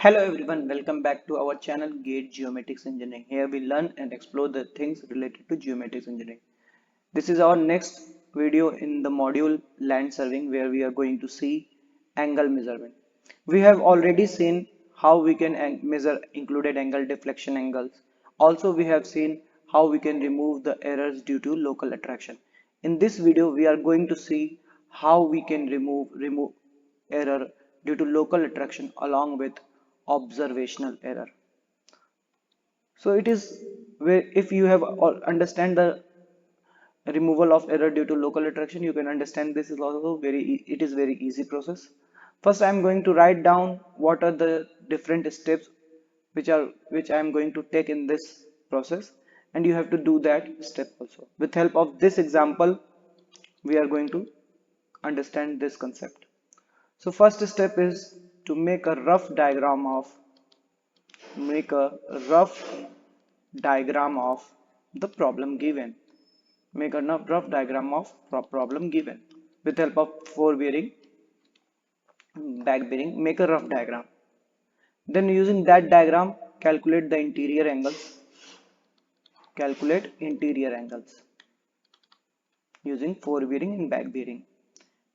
Hello everyone, welcome back to our channel Geomatics Engineering. Here we learn and explore the things related to geomatics engineering. This is our next video in the module land surveying where we are going to see angle measurement. We have already seen how we can measure included angle, deflection angles. Also we have seen how we can remove the errors due to local attraction. In this video we are going to see how we can remove error due to local attraction along with observational error. So it is where if you have understand the removal of error due to local attraction, you can understand this is also it is very easy process. First I am going to write down what are the different steps which I am going to take in this process, and you have to do that step also. With help of this example we are going to understand this concept. So first step is to make a rough diagram of the problem given. Make a rough diagram of problem given. With help of forward bearing, back bearing, make a rough diagram. Then using that diagram, calculate the interior angles. Calculate interior angles using forward bearing and back bearing.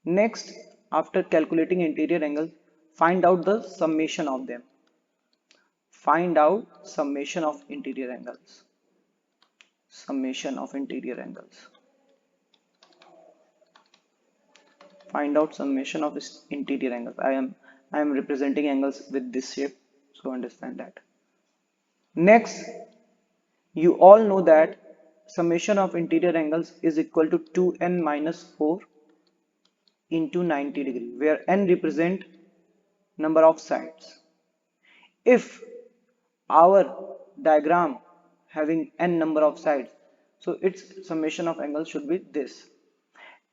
Next, after calculating interior angles, find out the summation of them. Find out summation of interior angles. Summation of interior angles. Find out summation of interior angles. I am representing angles with this shape, so understand that. Next, you all know that summation of interior angles is equal to 2n minus 4 into 90 degree, where n represent number of sides. If our diagram having n number of sides, so its summation of angles should be this.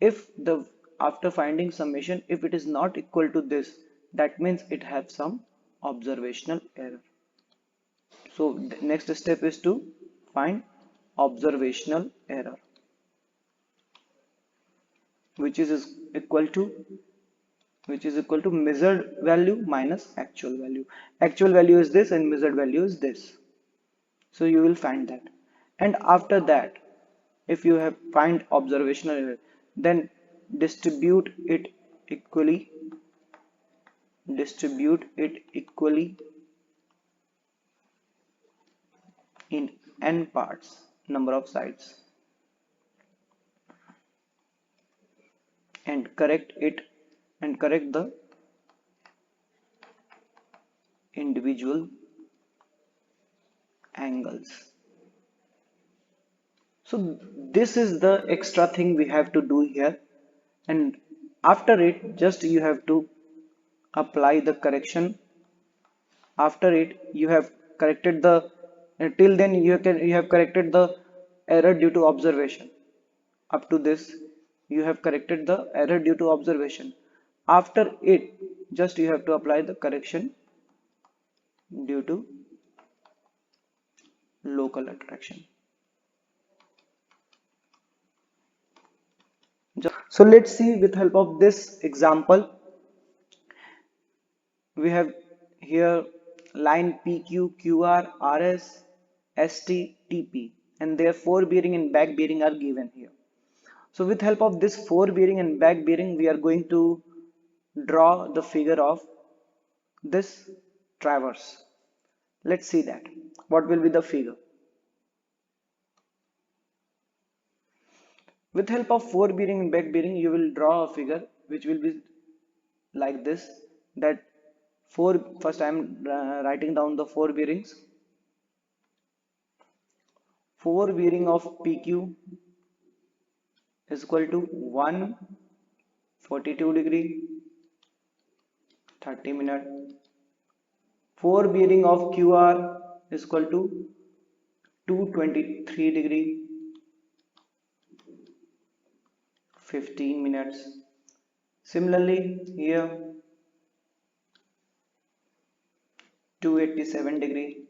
If the after finding summation, if it is not equal to this, that means it has some observational error. So the next step is to find observational error, which is equal to measured value minus actual value. Actual value is this and measured value is this. So you will find that. And after that, if you have find observational error, then distribute it equally in n parts, number of sides, and correct the individual angles. So this is the extra thing we have to do here, and after it just you have to apply the correction. After it you have corrected the till then you have corrected the error due to observation. Up to this you have corrected the error due to observation. After it just you have to apply the correction due to local attraction. So let's see with help of this example. We have here line PQ, QR, RS, ST, TP, and their forward bearing and back bearing are given here. So with help of this forward bearing and back bearing, we are going to draw the figure of this traverse. Let's see that. What will be the figure? With help of forward bearing and back bearing, you will draw a figure which will be like this. That first I am writing down the four bearings. Forward bearing of PQ is equal to 142 degree 30 minutes. Forward bearing of QR is equal to 223 degree 15 minutes. Similarly here 287 degree,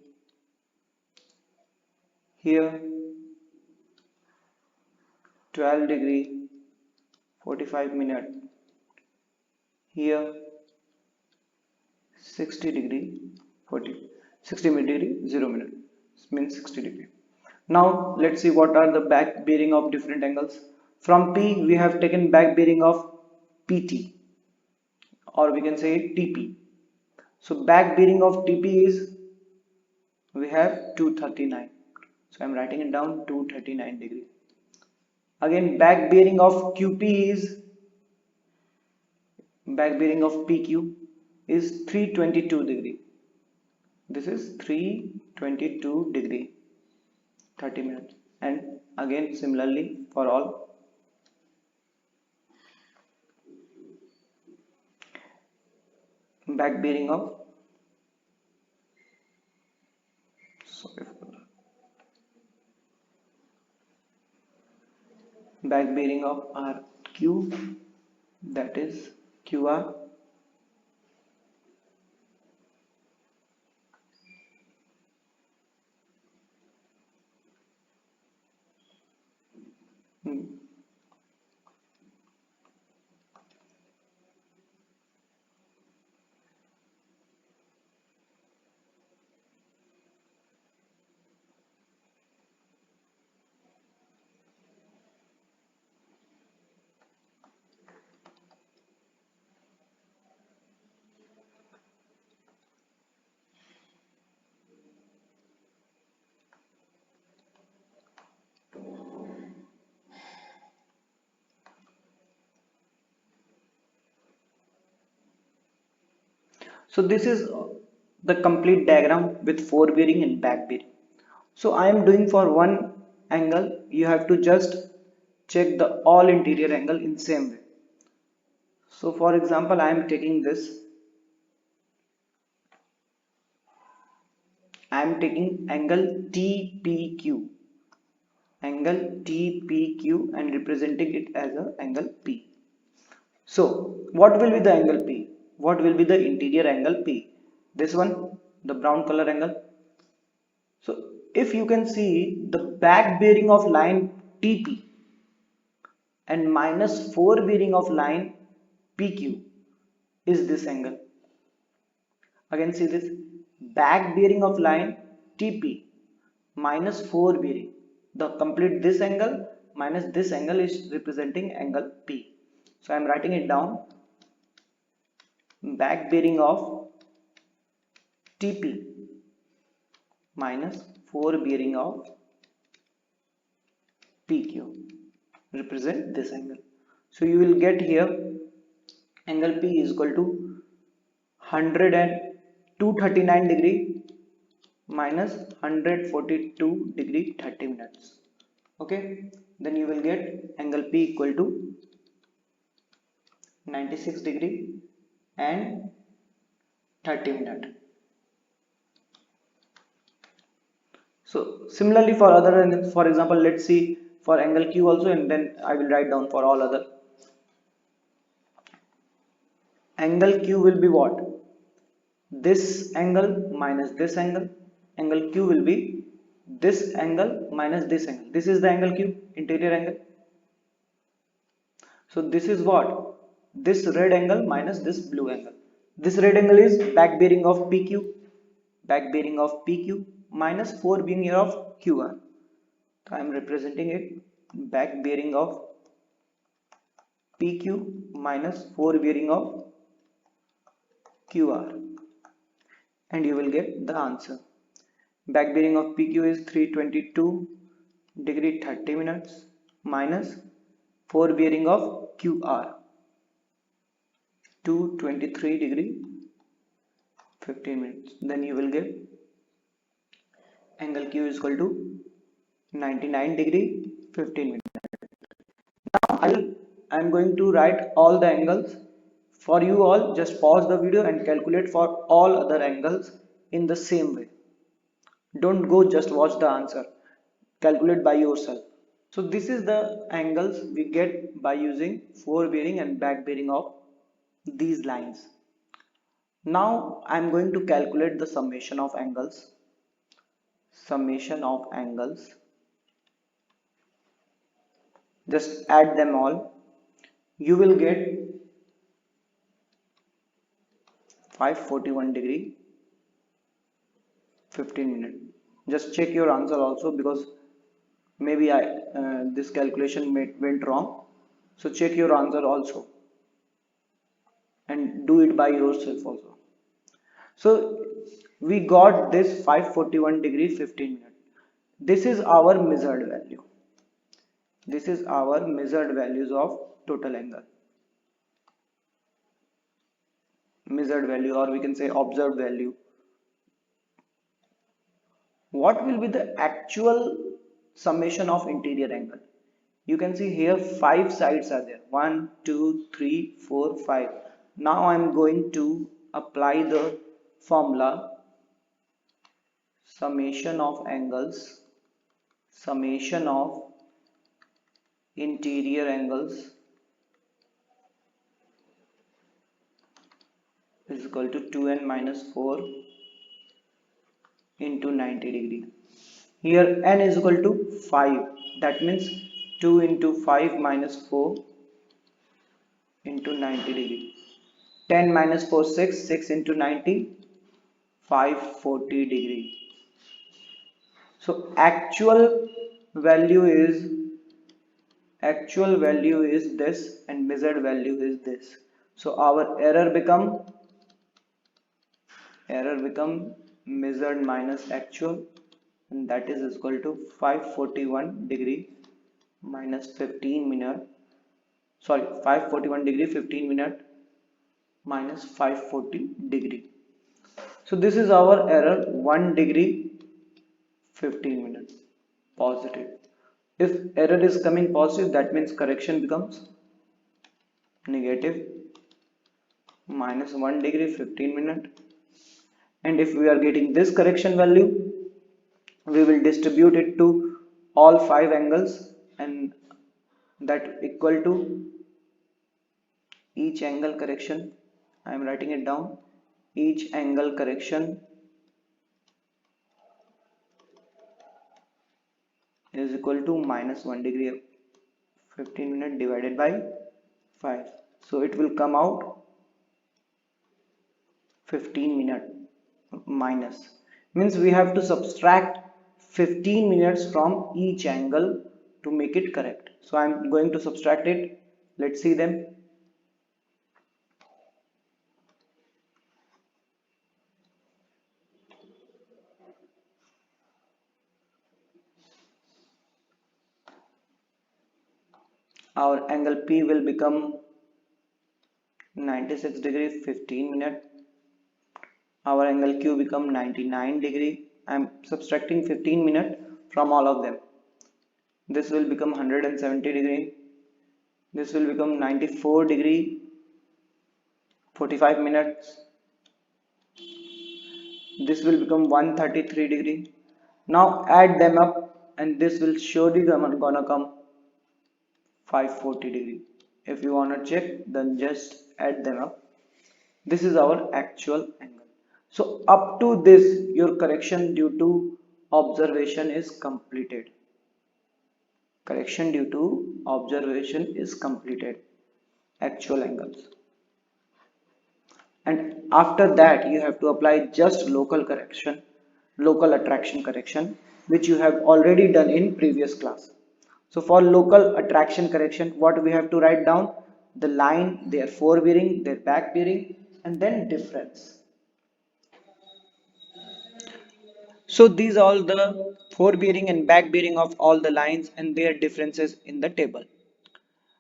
here 12 degree 45 minutes, here 60 degree 40, 60 degree, 0 minute, means 60 degree. Now let's see what are the back bearing of different angles. From P we have taken back bearing of PT, or we can say TP. So back bearing of TP is, we have 239. So I'm writing it down, 239 degree. Again back bearing of QP is, back bearing of PQ is 322 degree. This is 322 degree, 30 minutes. And again similarly for all. Back bearing of, sorry, back bearing of RQ, that is QR. So this is the complete diagram with fore bearing and back bearing. So I am doing for one angle, you have to just check the all interior angle in same way. So for example, I am taking this, I am taking angle TPQ, angle TPQ, and representing it as a angle P. So what will be the angle P? What will be the interior angle P? This one, the brown color angle. So if you can see the back bearing of line TP and minus fore bearing of line PQ is this angle. Again see this, back bearing of line TP minus fore bearing. The complete this angle minus this angle is representing angle P. So I am writing it down, back bearing of TP minus fore bearing of PQ represent this angle. So you will get here angle P is equal to 100 and 239 degree minus 142 degree 30 minutes. Okay, then you will get angle P equal to 96 degree and 30 minutes. So similarly for other angles, for example, let's see for angle Q also, and then I will write down for all other. Angle Q will be what? This angle minus this angle. Angle Q will be this angle minus this angle. This is the angle Q, interior angle. So this is what? This red angle minus this blue angle. This red angle is back bearing of PQ, back bearing of PQ minus fore bearing of QR. So I am representing it back bearing of PQ minus fore bearing of QR, and you will get the answer. Back bearing of PQ is 322 degree 30 minutes minus fore bearing of QR 223 degree 15 minutes. Then you will get angle Q is equal to 99 degree 15 minutes. Now I am going to write all the angles for you all. Just pause the video and calculate for all other angles in the same way. Don't go just watch the answer, calculate by yourself. So this is the angles we get by using fore bearing and back bearing of these lines. Now I am going to calculate the summation of angles. Summation of angles. Just add them all. You will get 541 degree 15 minutes. Just check your answer also, because maybe I this calculation went wrong. So check your answer also and do it by yourself also. So we got this 541 degree 15 minutes. This is our measured value. This is our measured values of total angle. Measured value, or we can say observed value. What will be the actual summation of interior angle? You can see here 5 sides are there. 1, 2, 3, 4, 5. Now I am going to apply the formula summation of angles, summation of interior angles is equal to 2n minus 4 into 90 degree. Here n is equal to 5. That means 2 into 5 minus 4 into 90 degree. 10 minus 4, 6. 6 into 90, 540 degree. So value is actual value is this and measured value is this. So our error become measured minus actual, and that is equal to 541 degree minus 15 minute. Sorry, 541 degree 15 minute minus 540 degree. So this is our error, 1 degree 15 minutes positive. If error is coming positive, that means correction becomes negative, minus 1 degree 15 minute. And if we are getting this correction value, we will distribute it to all 5 angles, and that equal to each angle correction. I am writing it down. Each angle correction is equal to minus 1 degree 15 minute divided by 5. So it will come out 15 minute minus, means we have to subtract 15 minutes from each angle to make it correct. So I am going to subtract it. Let's see them. Our angle P will become 96 degree 15 minute. Our angle Q become 99 degree. I am subtracting 15 minute from all of them. This will become 170 degree. This will become 94 degree 45 minutes. This will become 133 degree. Now add them up, and this will surely gonna come 540 degree. If you wanna check, then just add them up. This is our actual angle. So up to this, your correction due to observation is completed. Correction due to observation is completed. Actual angles. And after that, you have to apply just local correction, local attraction correction, which you have already done in previous class. So for local attraction correction, what we have to write down? The line, their forebearing, their back bearing, and then difference. So these are all the forebearing and back bearing of all the lines and their differences in the table.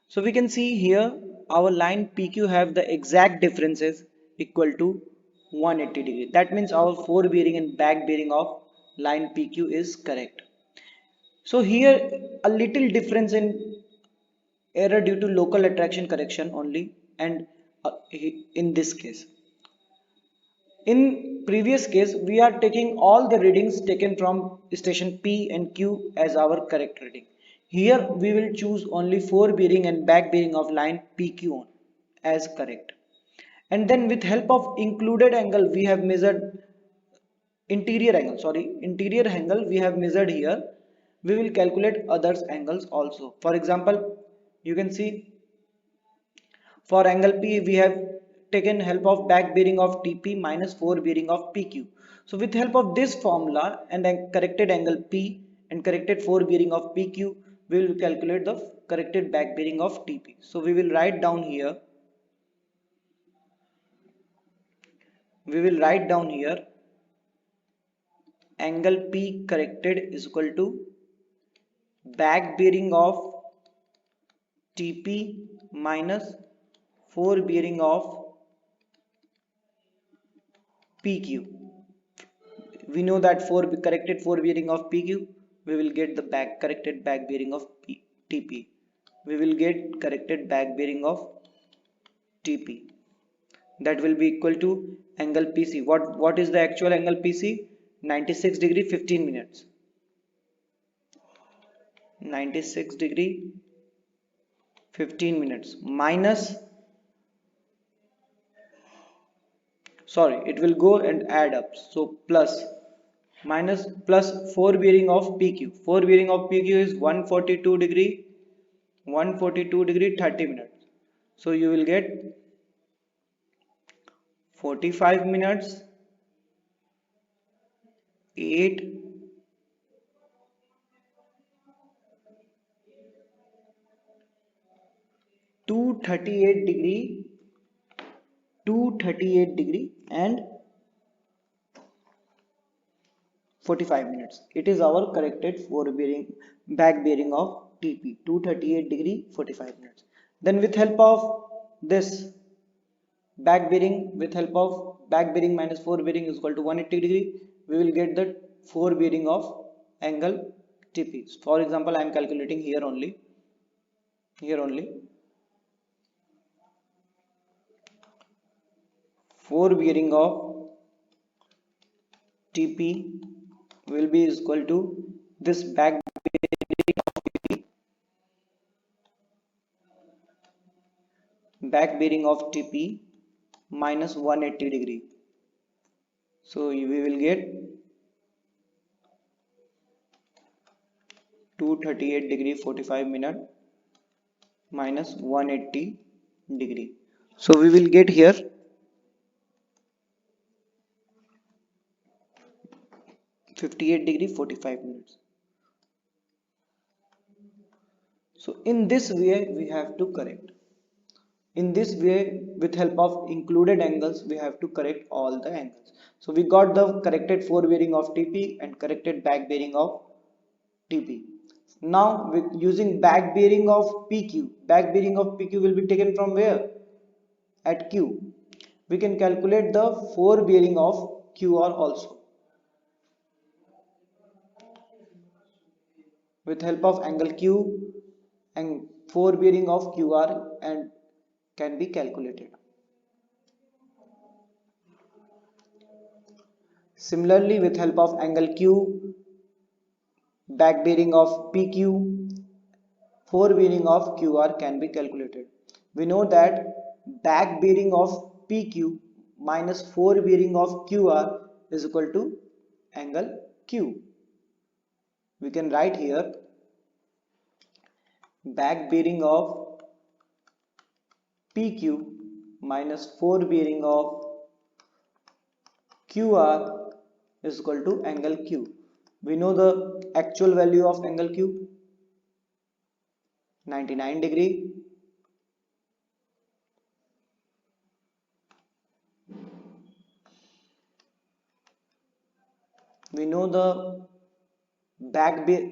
So we can see here our line PQ have the exact differences equal to 180 degree. That means our forebearing and back bearing of line PQ is correct. So here a little difference in error due to local attraction correction only, and in this case. In previous case, we are taking all the readings taken from station P and Q as our correct reading. Here we will choose only forebearing and back bearing of line PQ as correct. And then with help of included angle, we have measured interior angle we have measured here. We will calculate others angles also. For example, you can see for angle P we have taken help of back bearing of TP minus 4 bearing of PQ. So with help of this formula and then corrected angle P and corrected 4 bearing of PQ, we will calculate the corrected back bearing of TP. So we will write down here, angle P corrected is equal to back bearing of TP minus 4 bearing of PQ. We know that for corrected 4 bearing of PQ, we will get the corrected back bearing of TP. We will get corrected back bearing of TP. That will be equal to angle PC. What is the actual angle PC? 96 degree 15 minutes. 96 degree 15 minutes minus, sorry, it will go and add up, so plus 4 bearing of PQ. 4 bearing of PQ is 142 degree 30 minutes. So you will get 45 minutes 8 238 degree and 45 minutes. It is our corrected back bearing of TP, 238 degree 45 minutes. Then with help of this back bearing minus 4 bearing is equal to 180 degree, we will get the 4 bearing of angle TP. For example, I am calculating here only 4 bearing of TP will be equal to this back bearing of TP minus 180 degree. So we will get 238 degree 45 minute minus 180 degree. So we will get here 58 degree 45 minutes. So in this way we have to correct. In this way, with help of included angles, we have to correct all the angles. So we got the corrected 4 bearing of TP and corrected back bearing of TP. Now with using back bearing of PQ, back bearing of PQ will be taken from where? At Q. We can calculate the 4 bearing of QR also. With help of angle Q and 4 bearing of QR and can be calculated. Similarly, with help of angle Q, back bearing of PQ, 4 bearing of QR can be calculated. We know that back bearing of PQ minus 4 bearing of QR is equal to angle Q. We can write here back bearing of PQ minus 4 bearing of QR is equal to angle Q. We know the actual value of angle Q, 99 degree. We know the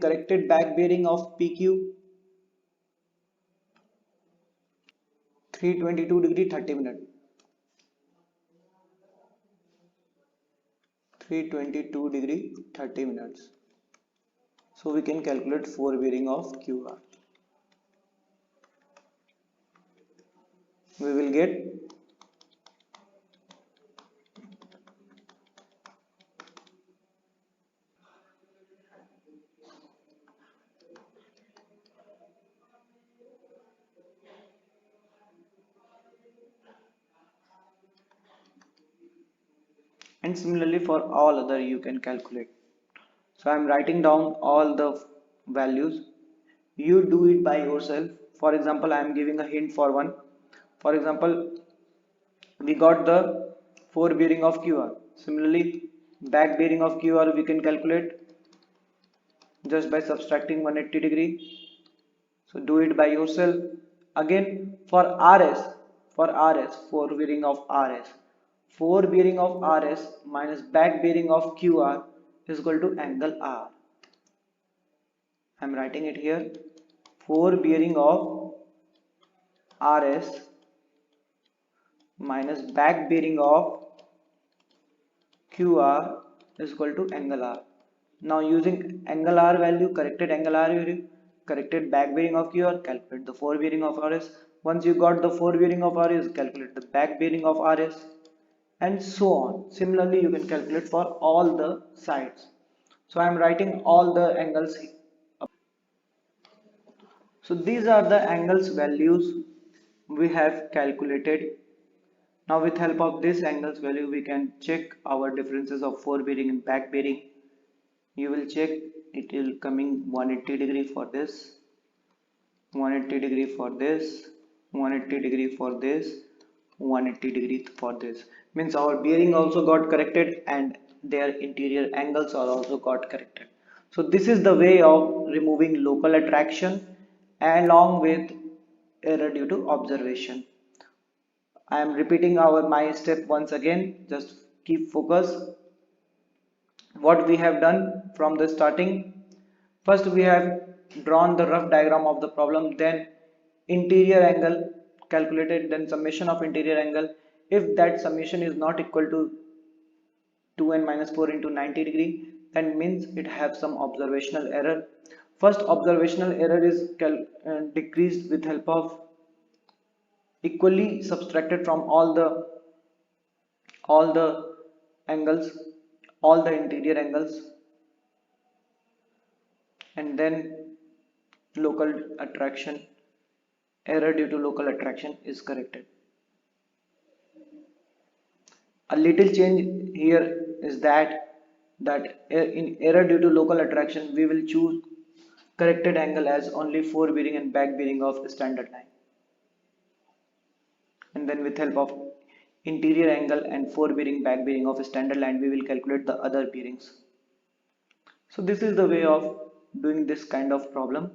corrected back bearing of PQ, 322 degree 30 minutes. 322 degree 30 minutes. So we can calculate 4 bearing of QR. We will get and similarly for all other you can calculate. So I am writing down all the values. You do it by yourself. For example, I am giving a hint for one. For example, We got the 4 bearing of QR. Similarly, back bearing of QR we can calculate just by subtracting 180 degree. So do it by yourself. Again for RS, 4 bearing of RS, 4 bearing of RS minus back bearing of QR is equal to angle R. I am writing it here. 4 bearing of RS minus back bearing of QR is equal to angle R. Now using angle R value, corrected angle R value, corrected back bearing of QR, calculate the 4 bearing of RS. Once you got the 4 bearing of RS, calculate the back bearing of RS, and so on. Similarly, you can calculate for all the sides. So I am writing all the angles. So these are the angles values we have calculated. Now with help of this angles value we can check our differences of 4 bearing and back bearing. You will check it will coming 180 degree for this, 180 degree for this, 180 degree for this, 180 degree for this. Means our bearing also got corrected and their interior angles are also got corrected. So this is the way of removing local attraction along with error due to observation. I am repeating my step once again. Just keep focus. What we have done from the starting. First we have drawn the rough diagram of the problem, then interior angle calculated, then summation of interior angle. If that summation is not equal to 2n minus 4 into 90 degree, then means it have some observational error. First observational error is decreased with help of equally subtracted from all the angles, all the interior angles, and then local attraction, error due to local attraction is corrected. A little change here is that in error due to local attraction we will choose corrected angle as only 4 bearing and back bearing of standard line, and then with help of interior angle and 4 bearing back bearing of standard line we will calculate the other bearings. So this is the way of doing this kind of problem.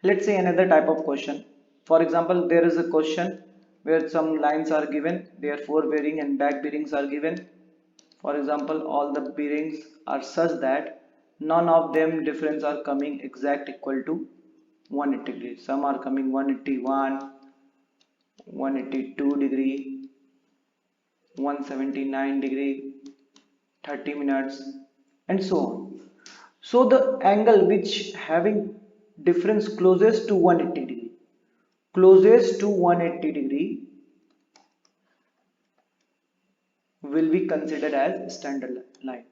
Let's say another type of question. For example, there is a question where some lines are given, their 4 bearing and back bearings are given. For example, all the bearings are such that none of them difference are coming exact equal to 180 degrees. Some are coming 181, 182 degree, 179 degree, 30 minutes, and so on. So the angle which having difference closest to 180 degree, closest to 180 degree will be considered as standard line,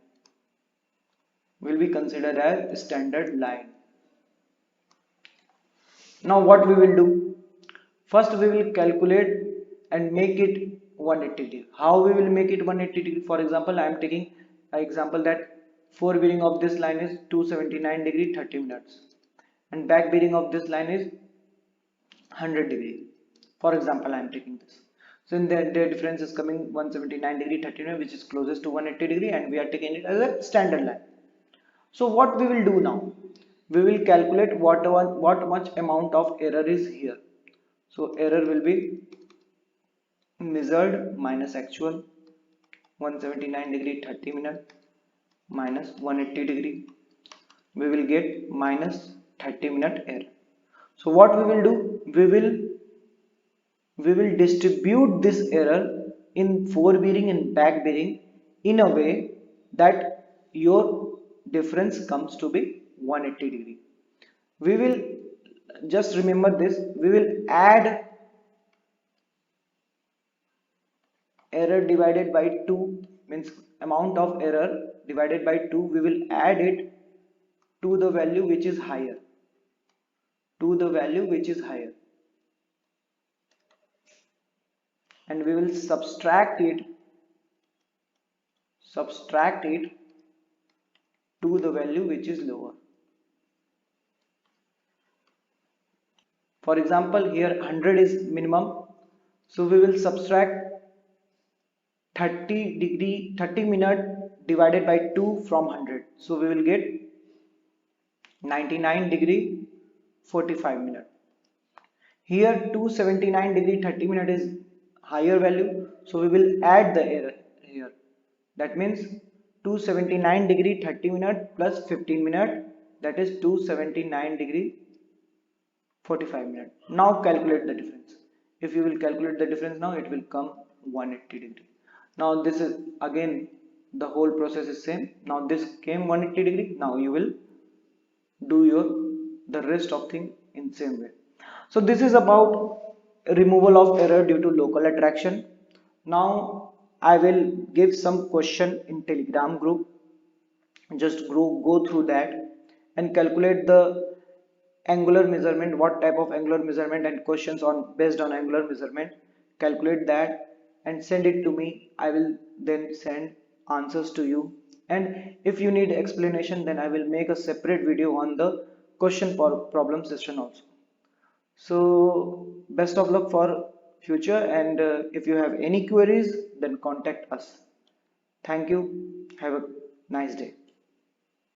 will be considered as standard line. Now what we will do? First we will calculate and make it 180 degree. How we will make it 180 degree? For example, I am taking an example that 4 bearing of this line is 279 degree 30 minutes and back bearing of this line is 100 degree. For example, I am taking this. So in their difference is coming 179 degree 30 minutes, which is closest to 180 degree, and we are taking it as a standard line. So what we will do now? We will calculate what much amount of error is here. So error will be measured minus actual, 179 degree 30 minute minus 180 degree, we will get minus 30 minute error. So what we will do? We will distribute this error in 4 bearing and back bearing in a way that your difference comes to be 180 degree. We will just remember this, we will add error divided by 2, means amount of error divided by 2, we will add it to the value which is higher, to the value which is higher, and we will subtract it to the value which is lower. For example, here 100 is minimum, So we will subtract 30 minute divided by 2 from 100. So we will get 99 degree 45 minute. Here 279 degree 30 minute is higher value, so we will add the error here. That means 279 degree 30 minute plus 15 minute, that is 279 degree 45 minutes. Now calculate the difference. If you will calculate the difference now, it will come 180 degree. Now this is again the whole process is same. Now this came 180 degree. Now you will do your the rest of thing in same way. So this is about removal of error due to local attraction. Now I will give some question in Telegram group. Just go through that and calculate the angular measurement, what type of angular measurement, and questions on based on angular measurement. Calculate that and send it to me. I will then send answers to you, and if you need explanation, then I will make a separate video on the question problem session also. So best of luck for future, and if you have any queries, then contact us. Thank you. Have a nice day.